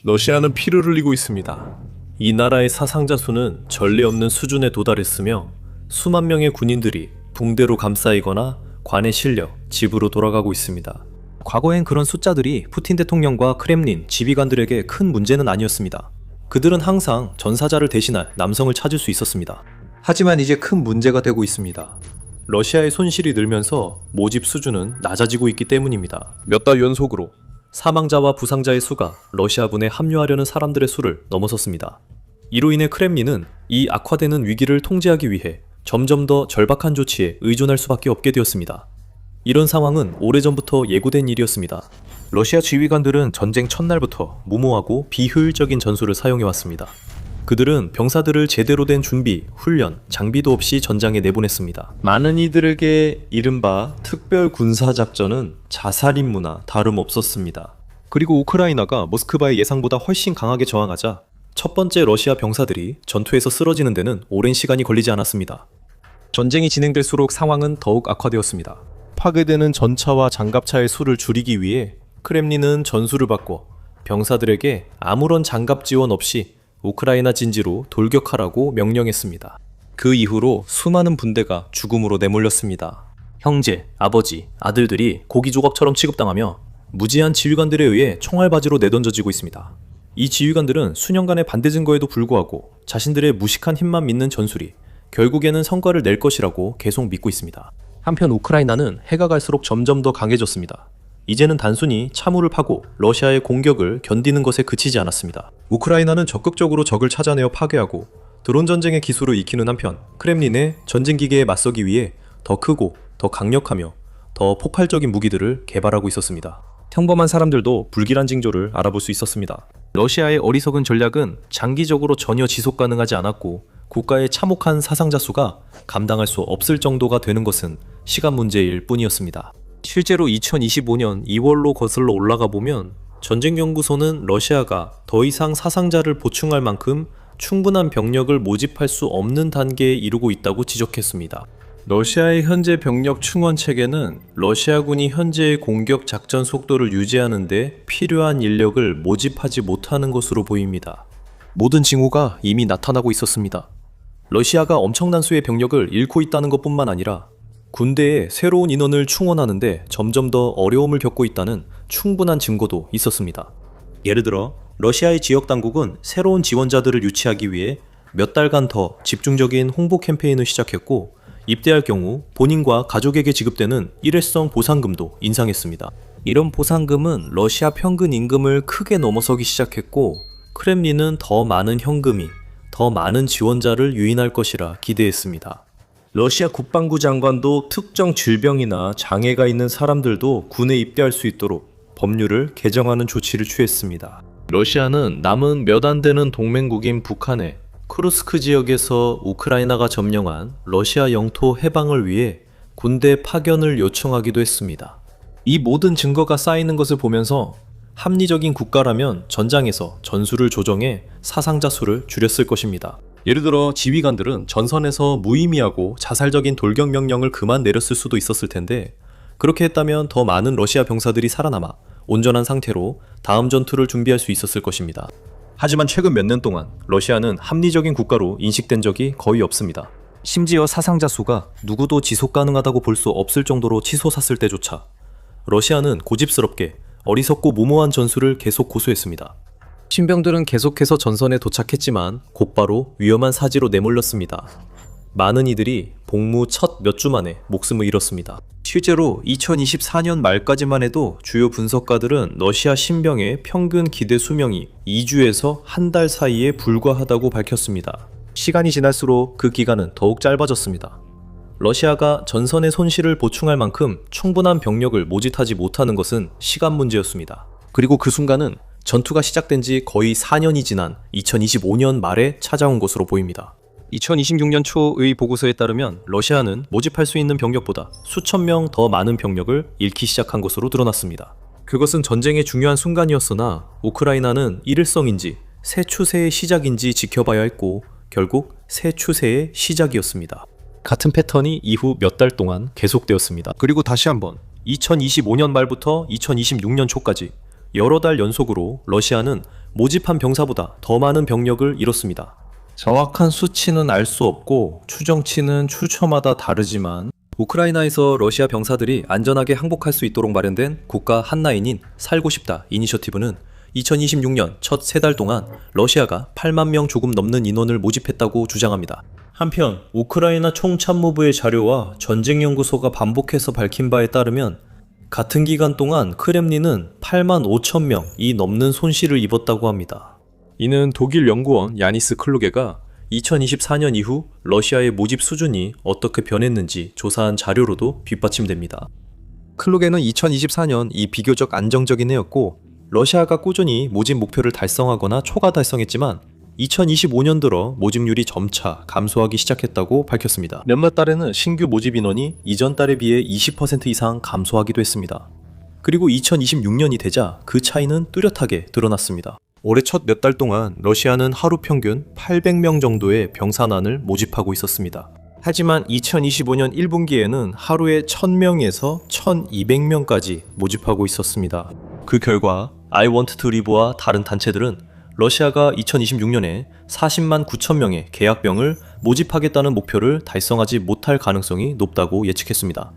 러시아는 피를 흘리고 있습니다. 이 나라의 사상자 수는 전례 없는 수준에 도달했으며 수만 명의 군인들이 붕대로 감싸이거나 관에 실려 집으로 돌아가고 있습니다. 과거엔 그런 숫자들이 푸틴 대통령과 크렘린, 지휘관들에게 큰 문제는 아니었습니다. 그들은 항상 전사자를 대신할 남성을 찾을 수 있었습니다. 하지만 이제 큰 문제가 되고 있습니다. 러시아의 손실이 늘면서 모집 수준은 낮아지고 있기 때문입니다. 몇 달 연속으로 사망자와 부상자의 수가 러시아군에 합류하려는 사람들의 수를 넘어섰습니다. 이로 인해 크렘린은 이 악화되는 위기를 통제하기 위해 점점 더 절박한 조치에 의존할 수밖에 없게 되었습니다. 이런 상황은 오래전부터 예고된 일이었습니다. 러시아 지휘관들은 전쟁 첫날부터 무모하고 비효율적인 전술을 사용해왔습니다. 그들은 병사들을 제대로 된 준비, 훈련, 장비도 없이 전장에 내보냈습니다. 많은 이들에게 이른바 특별 군사작전은 자살 임무나 다름없었습니다. 그리고 우크라이나가 모스크바의 예상보다 훨씬 강하게 저항하자 첫 번째 러시아 병사들이 전투에서 쓰러지는 데는 오랜 시간이 걸리지 않았습니다. 전쟁이 진행될수록 상황은 더욱 악화되었습니다. 파괴되는 전차와 장갑차의 수를 줄이기 위해 크렘린은 전술을 바꿔 병사들에게 아무런 장갑 지원 없이 우크라이나 진지로 돌격하라고 명령했습니다. 그 이후로 수많은 분대가 죽음으로 내몰렸습니다. 형제, 아버지, 아들들이 고기 조각처럼 취급당하며 무지한 지휘관들에 의해 총알바지로 내던져지고 있습니다. 이 지휘관들은 수년간의 반대 증거에도 불구하고 자신들의 무식한 힘만 믿는 전술이 결국에는 성과를 낼 것이라고 계속 믿고 있습니다. 한편 우크라이나는 해가 갈수록 점점 더 강해졌습니다. 이제는 단순히 참호를 파고 러시아의 공격을 견디는 것에 그치지 않았습니다. 우크라이나는 적극적으로 적을 찾아내어 파괴하고 드론 전쟁의 기술을 익히는 한편 크렘린의 전쟁 기계에 맞서기 위해 더 크고 더 강력하며 더 폭발적인 무기들을 개발하고 있었습니다. 평범한 사람들도 불길한 징조를 알아볼 수 있었습니다. 러시아의 어리석은 전략은 장기적으로 전혀 지속 가능하지 않았고 국가의 참혹한 사상자 수가 감당할 수 없을 정도가 되는 것은 시간 문제일 뿐이었습니다. 실제로 2025년 2월로 거슬러 올라가 보면 전쟁연구소는 러시아가 더 이상 사상자를 보충할 만큼 충분한 병력을 모집할 수 없는 단계에 이르고 있다고 지적했습니다. 러시아의 현재 병력 충원 체계는 러시아군이 현재의 공격 작전 속도를 유지하는 데 필요한 인력을 모집하지 못하는 것으로 보입니다. 모든 징후가 이미 나타나고 있었습니다. 러시아가 엄청난 수의 병력을 잃고 있다는 것뿐만 아니라 군대에 새로운 인원을 충원하는데 점점 더 어려움을 겪고 있다는 충분한 증거도 있었습니다. 예를 들어 러시아의 지역 당국은 새로운 지원자들을 유치하기 위해 몇 달간 더 집중적인 홍보 캠페인을 시작했고 입대할 경우 본인과 가족에게 지급되는 일회성 보상금도 인상했습니다. 이런 보상금은 러시아 평균 임금을 크게 넘어서기 시작했고 크렘린은 더 많은 현금이 더 많은 지원자를 유인할 것이라 기대했습니다. 러시아 국방부 장관도 특정 질병이나 장애가 있는 사람들도 군에 입대할 수 있도록 법률을 개정하는 조치를 취했습니다. 러시아는 남은 몇 안 되는 동맹국인 북한에 쿠르스크 지역에서 우크라이나가 점령한 러시아 영토 해방을 위해 군대 파견을 요청하기도 했습니다. 이 모든 증거가 쌓이는 것을 보면서 합리적인 국가라면 전장에서 전술을 조정해 사상자 수를 줄였을 것입니다. 예를 들어 지휘관들은 전선에서 무의미하고 자살적인 돌격 명령을 그만 내렸을 수도 있었을 텐데 그렇게 했다면 더 많은 러시아 병사들이 살아남아 온전한 상태로 다음 전투를 준비할 수 있었을 것입니다. 하지만 최근 몇 년 동안 러시아는 합리적인 국가로 인식된 적이 거의 없습니다. 심지어 사상자 수가 누구도 지속 가능하다고 볼 수 없을 정도로 치솟았을 때조차 러시아는 고집스럽게 어리석고 무모한 전술을 계속 고수했습니다. 신병들은 계속해서 전선에 도착했지만 곧바로 위험한 사지로 내몰렸습니다. 많은 이들이 복무 첫 몇 주 만에 목숨을 잃었습니다. 실제로 2024년 말까지만 해도 주요 분석가들은 러시아 신병의 평균 기대 수명이 2주에서 한 달 사이에 불과하다고 밝혔습니다. 시간이 지날수록 그 기간은 더욱 짧아졌습니다. 러시아가 전선의 손실을 보충할 만큼 충분한 병력을 모집하지 못하는 것은 시간 문제였습니다. 그리고 그 순간은 전투가 시작된 지 거의 4년이 지난 2025년 말에 찾아온 것으로 보입니다. 2026년 초의 보고서에 따르면 러시아는 모집할 수 있는 병력보다 수천 명 더 많은 병력을 잃기 시작한 것으로 드러났습니다. 그것은 전쟁의 중요한 순간이었으나 우크라이나는 일일성인지 새 추세의 시작인지 지켜봐야 했고 결국 새 추세의 시작이었습니다. 같은 패턴이 이후 몇 달 동안 계속되었습니다. 그리고 다시 한번 2025년 말부터 2026년 초까지 여러 달 연속으로 러시아는 모집한 병사보다 더 많은 병력을 잃었습니다. 정확한 수치는 알 수 없고 추정치는 출처마다 다르지만 우크라이나에서 러시아 병사들이 안전하게 항복할 수 있도록 마련된 국가 한라인인 살고 싶다 이니셔티브는 2026년 첫 3달 동안 러시아가 8만 명 조금 넘는 인원을 모집했다고 주장합니다. 한편 우크라이나 총참모부의 자료와 전쟁연구소가 반복해서 밝힌 바에 따르면 같은 기간 동안 크렘린은 8만 5천 명이 넘는 손실을 입었다고 합니다. 이는 독일 연구원 야니스 클루게가 2024년 이후 러시아의 모집 수준이 어떻게 변했는지 조사한 자료로도 뒷받침됩니다. 클루게는 2024년 이 비교적 안정적인 해였고 러시아가 꾸준히 모집 목표를 달성하거나 초과 달성했지만 2025년 들어 모집률이 점차 감소하기 시작했다고 밝혔습니다. 몇몇 달에는 신규 모집 인원이 이전 달에 비해 20% 이상 감소하기도 했습니다. 그리고 2026년이 되자 그 차이는 뚜렷하게 드러났습니다. 올해 첫 몇 달 동안 러시아는 하루 평균 800명 정도의 병사난을 모집하고 있었습니다. 하지만 2025년 1분기에는 하루에 1000명에서 1200명까지 모집하고 있었습니다. 그 결과 I Want to Live와 다른 단체들은 러시아가 2026년에 40만 9천 명의 계약병을 모집하겠다는 목표를 달성하지 못할 가능성이 높다고 예측했습니다.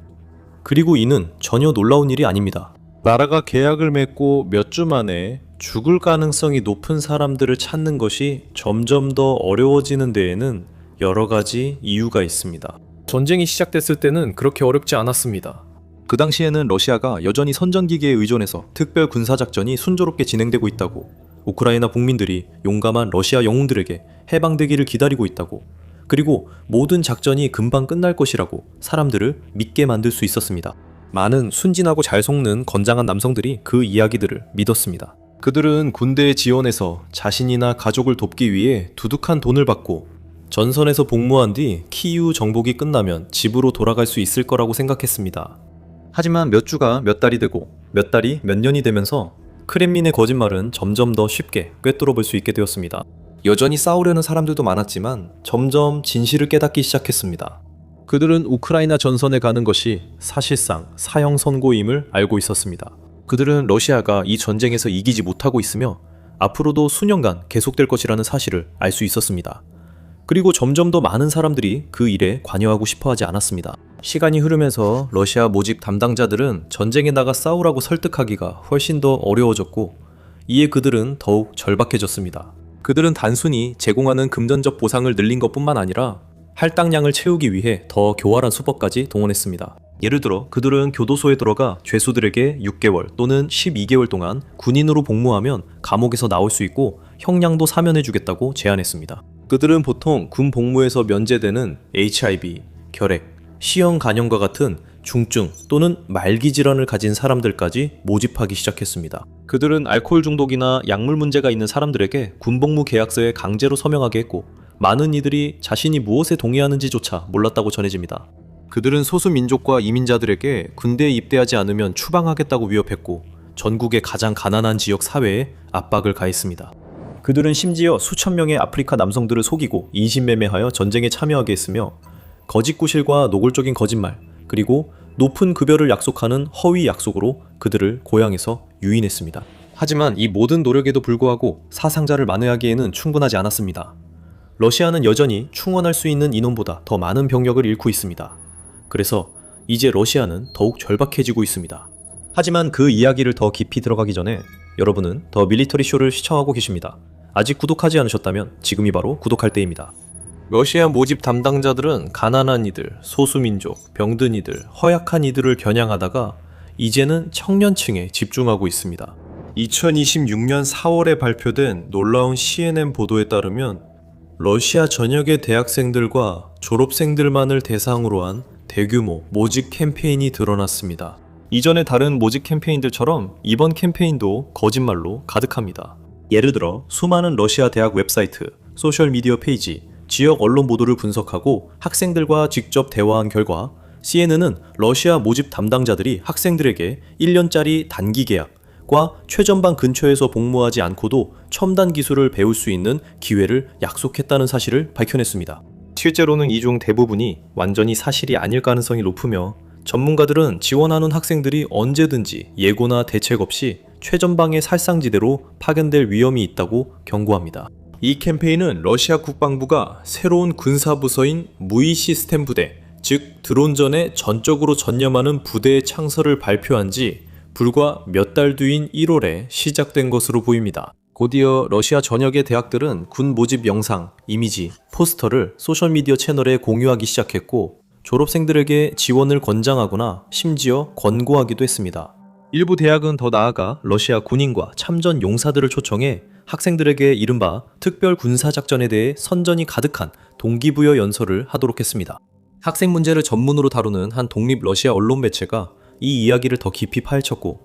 그리고 이는 전혀 놀라운 일이 아닙니다. 나라가 계약을 맺고 몇 주 만에 죽을 가능성이 높은 사람들을 찾는 것이 점점 더 어려워지는 데에는 여러 가지 이유가 있습니다. 전쟁이 시작됐을 때는 그렇게 어렵지 않았습니다. 그 당시에는 러시아가 여전히 선전기계에 의존해서 특별 군사작전이 순조롭게 진행되고 있다고, 우크라이나 국민들이 용감한 러시아 영웅들에게 해방되기를 기다리고 있다고, 그리고 모든 작전이 금방 끝날 것이라고 사람들을 믿게 만들 수 있었습니다. 많은 순진하고 잘 속는 건장한 남성들이 그 이야기들을 믿었습니다. 그들은 군대에 지원해서 자신이나 가족을 돕기 위해 두둑한 돈을 받고 전선에서 복무한 뒤 키이우 정복이 끝나면 집으로 돌아갈 수 있을 거라고 생각했습니다. 하지만 몇 주가 몇 달이 되고 몇 달이 몇 년이 되면서 크렘린의 거짓말은 점점 더 쉽게 꿰뚫어볼 수 있게 되었습니다. 여전히 싸우려는 사람들도 많았지만 점점 진실을 깨닫기 시작했습니다. 그들은 우크라이나 전선에 가는 것이 사실상 사형 선고임을 알고 있었습니다. 그들은 러시아가 이 전쟁에서 이기지 못하고 있으며 앞으로도 수년간 계속될 것이라는 사실을 알 수 있었습니다. 그리고 점점 더 많은 사람들이 그 일에 관여하고 싶어 하지 않았습니다. 시간이 흐르면서 러시아 모집 담당자들은 전쟁에 나가 싸우라고 설득하기가 훨씬 더 어려워졌고, 이에 그들은 더욱 절박해졌습니다. 그들은 단순히 제공하는 금전적 보상을 늘린 것뿐만 아니라 할당량을 채우기 위해 더 교활한 수법까지 동원했습니다. 예를 들어 그들은 교도소에 들어가 죄수들에게 6개월 또는 12개월 동안 군인으로 복무하면 감옥에서 나올 수 있고 형량도 사면해주겠다고 제안했습니다. 그들은 보통 군 복무에서 면제되는 HIV, 결핵, C형 간염과 같은 중증 또는 말기 질환을 가진 사람들까지 모집하기 시작했습니다. 그들은 알코올 중독이나 약물 문제가 있는 사람들에게 군복무 계약서에 강제로 서명하게 했고, 많은 이들이 자신이 무엇에 동의하는지조차 몰랐다고 전해집니다. 그들은 소수민족과 이민자들에게 군대에 입대하지 않으면 추방하겠다고 위협했고, 전국의 가장 가난한 지역 사회에 압박을 가했습니다. 그들은 심지어 수천 명의 아프리카 남성들을 속이고 인신매매하여 전쟁에 참여하게 했으며, 거짓구실과 노골적인 거짓말, 그리고 높은 급여를 약속하는 허위 약속으로 그들을 고향에서 유인했습니다. 하지만 이 모든 노력에도 불구하고 사상자를 만회하기에는 충분하지 않았습니다. 러시아는 여전히 충원할 수 있는 인원보다 더 많은 병력을 잃고 있습니다. 그래서 이제 러시아는 더욱 절박해지고 있습니다. 하지만 그 이야기를 더 깊이 들어가기 전에 여러분은 더 밀리터리 쇼를 시청하고 계십니다. 아직 구독하지 않으셨다면 지금이 바로 구독할 때입니다. 러시아 모집 담당자들은 가난한 이들, 소수민족, 병든 이들, 허약한 이들을 겨냥하다가 이제는 청년층에 집중하고 있습니다. 2026년 4월에 발표된 놀라운 CNN 보도에 따르면 러시아 전역의 대학생들과 졸업생들만을 대상으로 한 대규모 모집 캠페인이 드러났습니다. 이전의 다른 모집 캠페인들처럼 이번 캠페인도 거짓말로 가득합니다. 예를 들어 수많은 러시아 대학 웹사이트, 소셜미디어 페이지, 지역 언론 보도를 분석하고 학생들과 직접 대화한 결과 CNN은 러시아 모집 담당자들이 학생들에게 1년짜리 단기 계약과 최전방 근처에서 복무하지 않고도 첨단 기술을 배울 수 있는 기회를 약속했다는 사실을 밝혀냈습니다. 실제로는 이 중 대부분이 완전히 사실이 아닐 가능성이 높으며 전문가들은 지원하는 학생들이 언제든지 예고나 대책 없이 최전방의 살상지대로 파견될 위험이 있다고 경고합니다. 이 캠페인은 러시아 국방부가 새로운 군사부서인 무의 시스템 부대, 즉 드론전에 전적으로 전념하는 부대의 창설을 발표한 지 불과 몇 달 뒤인 1월에 시작된 것으로 보입니다. 곧이어 러시아 전역의 대학들은 군 모집 영상, 이미지, 포스터를 소셜미디어 채널에 공유하기 시작했고 졸업생들에게 지원을 권장하거나 심지어 권고하기도 했습니다. 일부 대학은 더 나아가 러시아 군인과 참전 용사들을 초청해 학생들에게 이른바 특별 군사작전에 대해 선전이 가득한 동기부여 연설을 하도록 했습니다. 학생 문제를 전문으로 다루는 한 독립 러시아 언론 매체가 이 이야기를 더 깊이 파헤쳤고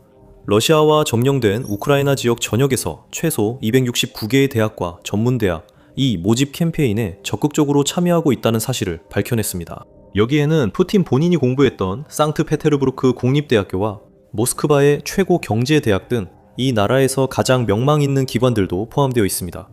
러시아와 점령된 우크라이나 지역 전역에서 최소 269개의 대학과 전문대학, 이 모집 캠페인에 적극적으로 참여하고 있다는 사실을 밝혀냈습니다. 여기에는 푸틴 본인이 공부했던 상트페테르부르크 국립대학교와 모스크바의 최고 경제대학 등 이 나라에서 가장 명망 있는 기관들도 포함되어 있습니다.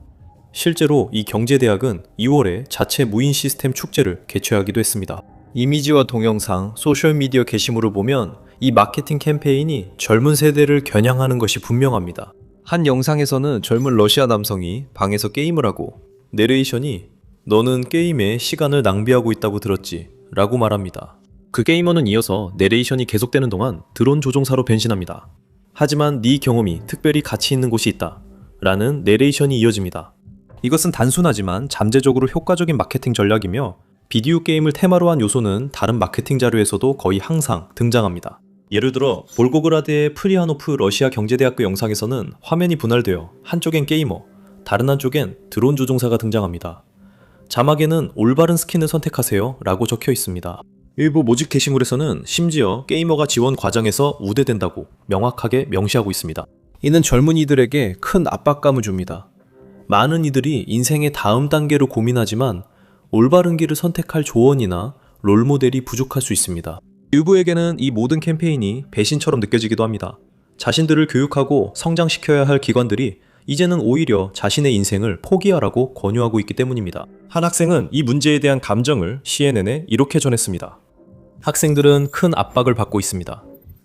실제로 이 경제대학은 2월에 자체 무인 시스템 축제를 개최하기도 했습니다. 이미지와 동영상, 소셜미디어 게시물을 보면 이 마케팅 캠페인이 젊은 세대를 겨냥하는 것이 분명합니다. 한 영상에서는 젊은 러시아 남성이 방에서 게임을 하고 내레이션이 "너는 게임에 시간을 낭비하고 있다고 들었지" 라고 말합니다. 그 게이머는 이어서 내레이션이 계속되는 동안 드론 조종사로 변신합니다. 하지만 네 경험이 특별히 가치 있는 곳이 있다 라는 내레이션이 이어집니다. 이것은 단순하지만 잠재적으로 효과적인 마케팅 전략이며 비디오 게임을 테마로 한 요소는 다른 마케팅 자료에서도 거의 항상 등장합니다. 예를 들어 볼고그라드의 프리아노프 러시아 경제대학교 영상에서는 화면이 분할되어 한쪽엔 게이머, 다른 한쪽엔 드론 조종사가 등장합니다. 자막에는 올바른 스킨을 선택하세요 라고 적혀 있습니다. 일부 모집 게시물에서는 심지어 게이머가 지원 과정에서 우대된다고 명확하게 명시하고 있습니다. 이는 젊은이들에게 큰 압박감을 줍니다. 많은 이들이 인생의 다음 단계로 고민하지만 올바른 길을 선택할 조언이나 롤모델이 부족할 수 있습니다. 일부에게는 이 모든 캠페인이 배신처럼 느껴지기도 합니다. 자신들을 교육하고 성장시켜야 할 기관들이 이제는 오히려 자신의 인생을 포기하라고 권유하고 있기 때문입니다. 한 학생은 이 문제에 대한 감정을 CNN에 이렇게 전했습니다. 학생들은 큰 압박을 받고 있습니다.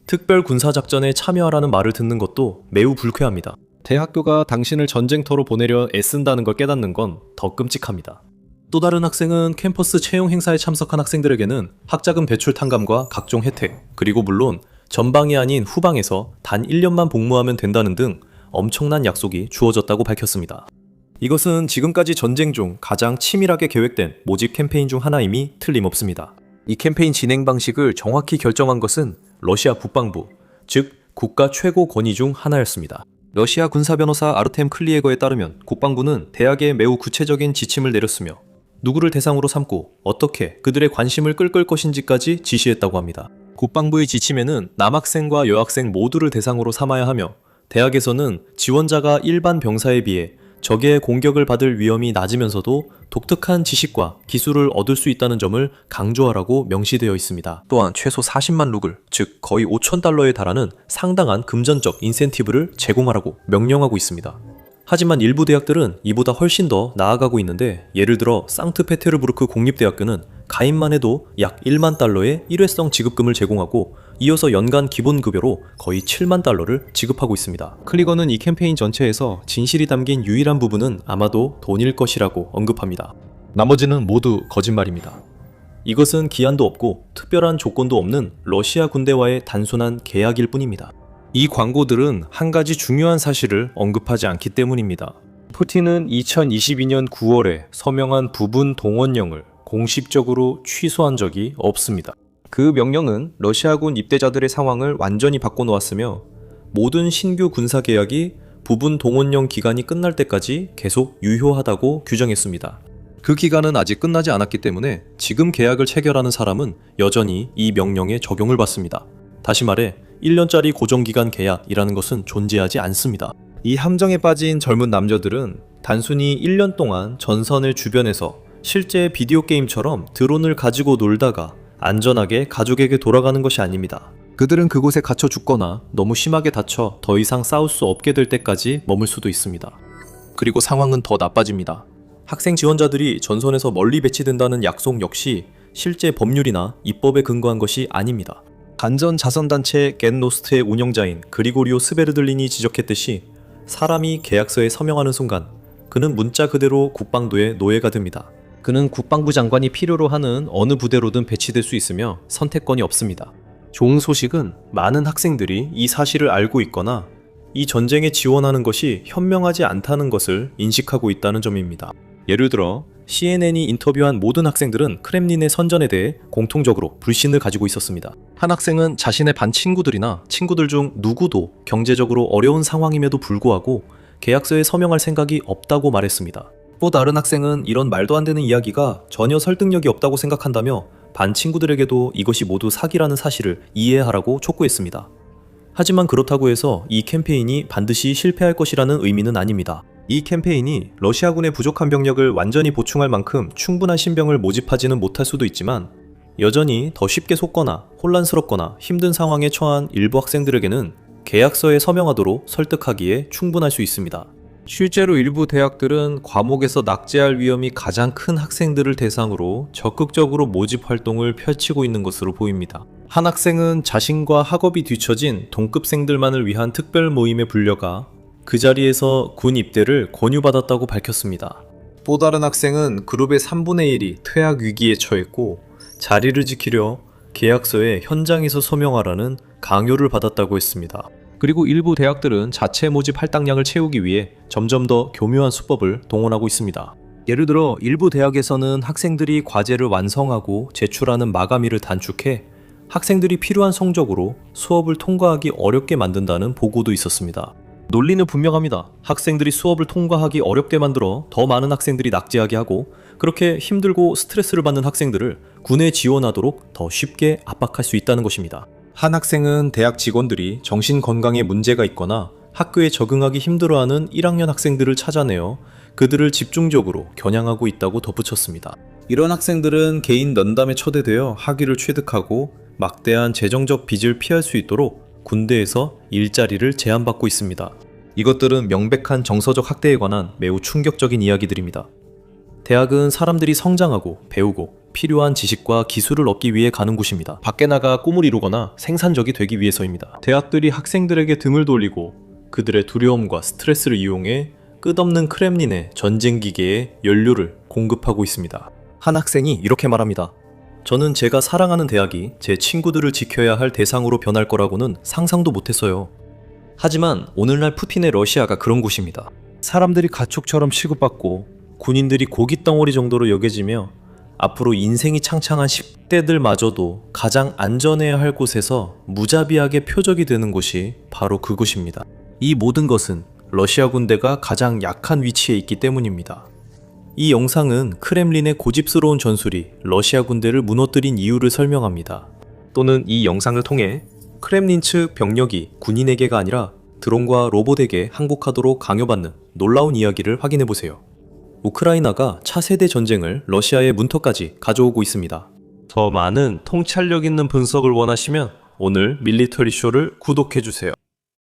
특별 군사작전에 참여하라는 말을 듣는 것도 매우 불쾌합니다. 대학교가 당신을 전쟁터로 보내려 애쓴다는 걸 깨닫는 건 더 끔찍합니다. 또 다른 학생은 캠퍼스 채용 행사에 참석한 학생들에게는 학자금 배출 탕감과 각종 혜택, 그리고 물론 전방이 아닌 후방에서 단 1년만 복무하면 된다는 등 엄청난 약속이 주어졌다고 밝혔습니다. 이것은 지금까지 전쟁 중 가장 치밀하게 계획된 모집 캠페인 중 하나임이 틀림없습니다. 이 캠페인 진행 방식을 정확히 결정한 것은 러시아 국방부, 즉 국가 최고 권위 중 하나였습니다. 러시아 군사 변호사 아르템 클리에거에 따르면 국방부는 대학에 매우 구체적인 지침을 내렸으며 누구를 대상으로 삼고 어떻게 그들의 관심을 끌 것인지까지 지시했다고 합니다. 국방부의 지침에는 남학생과 여학생 모두를 대상으로 삼아야 하며 대학에서는 지원자가 일반 병사에 비해 적의 공격을 받을 위험이 낮으면서도 독특한 지식과 기술을 얻을 수 있다는 점을 강조하라고 명시되어 있습니다. 또한 최소 40만 루블, 즉 거의 5,000달러에 달하는 상당한 금전적 인센티브를 제공하라고 명령하고 있습니다. 하지만 일부 대학들은 이보다 훨씬 더 나아가고 있는데, 예를 들어 상트페테르부르크 공립대학교는 가입만 해도 약 1만 달러의 일회성 지급금을 제공하고 이어서 연간 기본급여로 거의 7만 달러를 지급하고 있습니다. 클리거는 이 캠페인 전체에서 진실이 담긴 유일한 부분은 아마도 돈일 것이라고 언급합니다. 나머지는 모두 거짓말입니다. 이것은 기한도 없고 특별한 조건도 없는 러시아 군대와의 단순한 계약일 뿐입니다. 이 광고들은 한 가지 중요한 사실을 언급하지 않기 때문입니다. 푸틴은 2022년 9월에 서명한 부분 동원령을 공식적으로 취소한 적이 없습니다. 그 명령은 러시아군 입대자들의 상황을 완전히 바꿔놓았으며 모든 신규 군사 계약이 부분 동원령 기간이 끝날 때까지 계속 유효하다고 규정했습니다. 그 기간은 아직 끝나지 않았기 때문에 지금 계약을 체결하는 사람은 여전히 이 명령에 적용을 받습니다. 다시 말해 1년짜리 고정기간 계약이라는 것은 존재하지 않습니다. 이 함정에 빠진 젊은 남자들은 단순히 1년 동안 전선의 주변에서 실제 비디오 게임처럼 드론을 가지고 놀다가 안전하게 가족에게 돌아가는 것이 아닙니다. 그들은 그곳에 갇혀 죽거나 너무 심하게 다쳐 더 이상 싸울 수 없게 될 때까지 머물 수도 있습니다. 그리고 상황은 더 나빠집니다. 학생 지원자들이 전선에서 멀리 배치된다는 약속 역시 실제 법률이나 입법에 근거한 것이 아닙니다. 간전 자선단체 겟노스트의 운영자인 그리고리오 스베르들린이 지적했듯이 사람이 계약서에 서명하는 순간 그는 문자 그대로 국방부의 노예가 됩니다. 그는 국방부 장관이 필요로 하는 어느 부대로든 배치될 수 있으며 선택권이 없습니다. 좋은 소식은 많은 학생들이 이 사실을 알고 있거나 이 전쟁에 지원하는 것이 현명하지 않다는 것을 인식하고 있다는 점입니다. 예를 들어 CNN이 인터뷰한 모든 학생들은 크렘린의 선전에 대해 공통적으로 불신을 가지고 있었습니다. 한 학생은 자신의 반 친구들이나 친구들 중 누구도 경제적으로 어려운 상황임에도 불구하고 계약서에 서명할 생각이 없다고 말했습니다. 또 다른 학생은 이런 말도 안 되는 이야기가 전혀 설득력이 없다고 생각한다며 반 친구들에게도 이것이 모두 사기라는 사실을 이해하라고 촉구했습니다. 하지만 그렇다고 해서 이 캠페인이 반드시 실패할 것이라는 의미는 아닙니다. 이 캠페인이 러시아군의 부족한 병력을 완전히 보충할 만큼 충분한 신병을 모집하지는 못할 수도 있지만 여전히 더 쉽게 속거나 혼란스럽거나 힘든 상황에 처한 일부 학생들에게는 계약서에 서명하도록 설득하기에 충분할 수 있습니다. 실제로 일부 대학들은 과목에서 낙제할 위험이 가장 큰 학생들을 대상으로 적극적으로 모집 활동을 펼치고 있는 것으로 보입니다. 한 학생은 자신과 학업이 뒤처진 동급생들만을 위한 특별 모임에 불려가 그 자리에서 군 입대를 권유받았다고 밝혔습니다. 또 다른 학생은 그룹의 3분의 1이 퇴학 위기에 처했고 자리를 지키려 계약서에 현장에서 서명하라는 강요를 받았다고 했습니다. 그리고 일부 대학들은 자체 모집 할당량을 채우기 위해 점점 더 교묘한 수법을 동원하고 있습니다. 예를 들어 일부 대학에서는 학생들이 과제를 완성하고 제출하는 마감일을 단축해 학생들이 필요한 성적으로 수업을 통과하기 어렵게 만든다는 보고도 있었습니다. 논리는 분명합니다. 학생들이 수업을 통과하기 어렵게 만들어 더 많은 학생들이 낙제하게 하고 그렇게 힘들고 스트레스를 받는 학생들을 군에 지원하도록 더 쉽게 압박할 수 있다는 것입니다. 한 학생은 대학 직원들이 정신건강에 문제가 있거나 학교에 적응하기 힘들어하는 1학년 학생들을 찾아내어 그들을 집중적으로 겨냥하고 있다고 덧붙였습니다. 이런 학생들은 개인 면담에 초대되어 학위를 취득하고 막대한 재정적 빚을 피할 수 있도록 군대에서 일자리를 제한받고 있습니다. 이것들은 명백한 정서적 학대에 관한 매우 충격적인 이야기들입니다. 대학은 사람들이 성장하고 배우고 필요한 지식과 기술을 얻기 위해 가는 곳입니다. 밖에 나가 꿈을 이루거나 생산적이 되기 위해서입니다. 대학들이 학생들에게 등을 돌리고 그들의 두려움과 스트레스를 이용해 끝없는 크렘린의 전쟁 기계에 연료를 공급하고 있습니다. 한 학생이 이렇게 말합니다. 저는 제가 사랑하는 대학이 제 친구들을 지켜야 할 대상으로 변할 거라고는 상상도 못했어요. 하지만 오늘날 푸틴의 러시아가 그런 곳입니다. 사람들이 가축처럼 취급받고 군인들이 고깃덩어리 정도로 여겨지며 앞으로 인생이 창창한 10대들마저도 가장 안전해야 할 곳에서 무자비하게 표적이 되는 곳이 바로 그곳입니다. 이 모든 것은 러시아 군대가 가장 약한 위치에 있기 때문입니다. 이 영상은 크렘린의 고집스러운 전술이 러시아 군대를 무너뜨린 이유를 설명합니다. 또는 이 영상을 통해 크렘린 측 병력이 군인에게가 아니라 드론과 로봇에게 항복하도록 강요받는 놀라운 이야기를 확인해보세요. 우크라이나가 차세대 전쟁을 러시아의 문턱까지 가져오고 있습니다. 더 많은 통찰력 있는 분석을 원하시면 오늘 밀리터리 쇼를 구독해주세요.